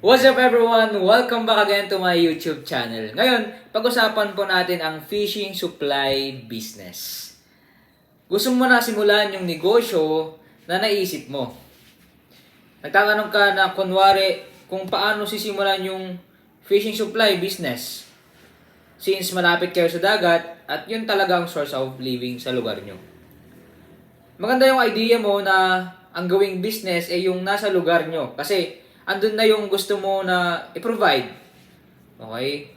What's up everyone? Welcome back again to my YouTube channel. Ngayon, pag-usapan po natin ang fishing supply business. Gusto mo na simulan yung negosyo na naisip mo. Nagtatanong ka na kunwari kung paano sisimulan yung fishing supply business. Since malapit kayo sa dagat at yun talagang source of living sa lugar nyo. Maganda yung idea mo na ang gawing business ay yung nasa lugar nyo. Kasi andun na yung gusto mo na i-provide. Okay?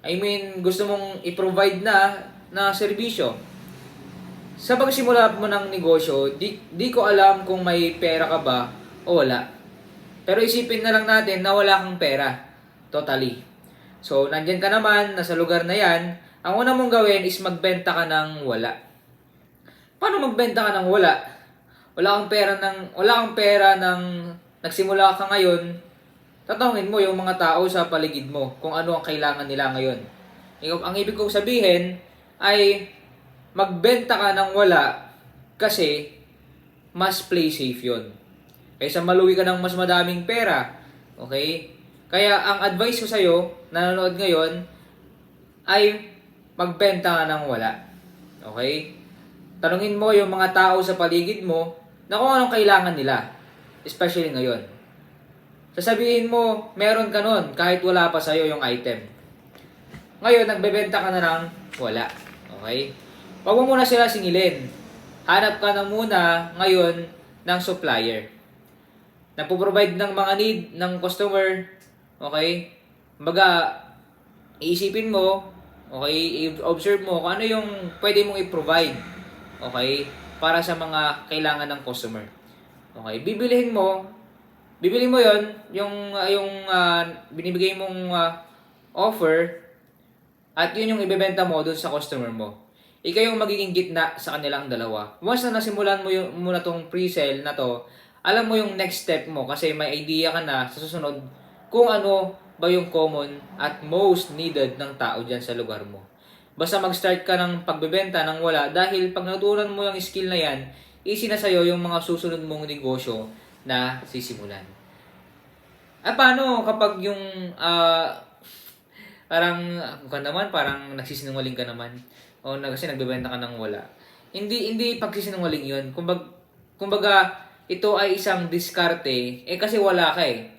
I mean, gusto mong i-provide na serbisyo. Sa pagsimula mo ng negosyo, di ko alam kung may pera ka ba o wala. Pero isipin na lang natin na wala kang pera. Totally. So, nandyan ka naman, nasa lugar na yan. Ang una mong gawin is magbenta ka ng wala. Paano magbenta ka ng wala? Wala kang pera ng nagsimula ka ngayon, tatanungin mo yung mga tao sa paligid mo kung ano ang kailangan nila ngayon. Ang ibig kong sabihin ay magbenta ka ng wala kasi mas play safe yun. Kaysa maluwi ka ng mas madaming pera. Okay? Kaya ang advice ko sa'yo, nanonood ngayon, ay magbenta ka ng wala. Okay? Tanungin mo yung mga tao sa paligid mo na kung anong kailangan nila. Especially ngayon. Sasabihin mo, meron ka nun kahit wala pa sa'yo yung item. Ngayon, nagbebenta ka na ng wala. Okay? Huwag mo muna sila singilin. Hanap ka na muna ngayon ng supplier. Nagpo-provide ng mga need ng customer. Okay? Baga, iisipin mo, okay, i-observe mo kung ano yung pwede mong i-provide. Okay? Para sa mga kailangan ng customer. Okay, bibili mo 'yon, yung binibigay mong offer at yun yung ibebenta mo doon sa customer mo. Ikaw yung magiging gitna sa kanilang dalawa. Once na nasimulan mo yung muna tong pre-sale na to, alam mo yung next step mo kasi may idea ka na sa susunod kung ano ba yung common at most needed ng tao diyan sa lugar mo. Basta mag-start ka ng pagbebenta ng wala dahil pag natutunan mo yung skill na yan, easy na sa'yo yung mga susunod mong negosyo na sisimulan. At paano kapag yung parang nagsisinungaling ka naman o kasi nagbebenta ka ng wala. Hindi pagsisinungaling yun. Kumbaga, ito ay isang diskarte kasi wala ka eh.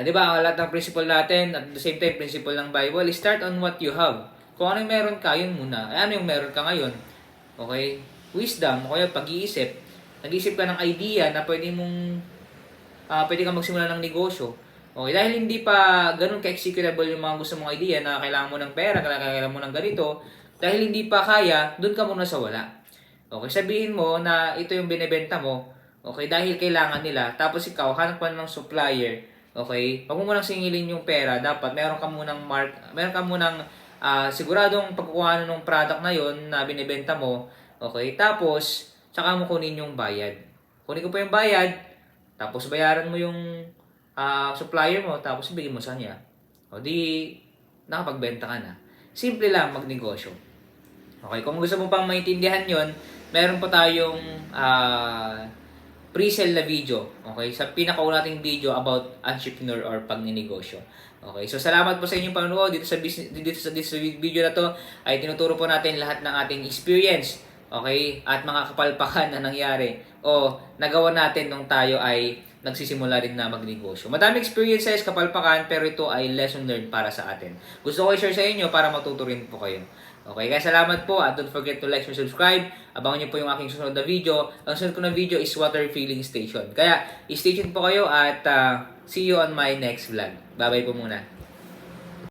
Di ba? Lahat ng principle natin at the same time principle ng Bible is start on what you have. Kung ano yung meron ka, yun muna. Ano yung meron ka ngayon? Okay? Wisdom o kaya pag-iisip. Nag-iisip ka ng idea na pwede kang magsimula ng negosyo. Okay, dahil hindi pa ganun ka-executable yung mga gusto mong idea na kailangan mo ng pera, kailangan mo ng ganito, dahil hindi pa kaya, dun ka muna sa wala. Okay, sabihin mo na ito yung binebenta mo, okay, dahil kailangan nila, tapos ikaw, hanap ka ng supplier, okay, wag mo munang singilin yung pera, dapat meron ka munang siguradong pagkukuha ng product na yon na binebenta mo. Okay, tapos, saka mo kunin yung bayad. Kunin ko po yung bayad, tapos bayaran mo yung supplier mo, tapos ibigay mo sa niya. O di, nakapagbenta ka na. Simple lang magnegosyo. Okay, kung gusto mo pang maintindihan yon, meron pa tayong pre-sale na video. Okay, sa pinakauna nating video about entrepreneur or pagninegosyo. Okay, so salamat po sa inyong panonood dito sa video na to ay tinuturo po natin lahat ng ating experience. Okay? At mga kapalpakan na nangyari o nagawa natin nung tayo ay nagsisimula rin na magnegosyo. Madami experiences, kapalpakan, pero ito ay lesson learned para sa atin. Gusto ko i-share sa inyo para matuto rin po kayo. Okay, kaya salamat po at don't forget to like and subscribe. Abangan niyo po yung aking susunod na video. Ang susunod ko na video is water filling station. Kaya, stay tuned po kayo at see you on my next vlog. Bye-bye po muna.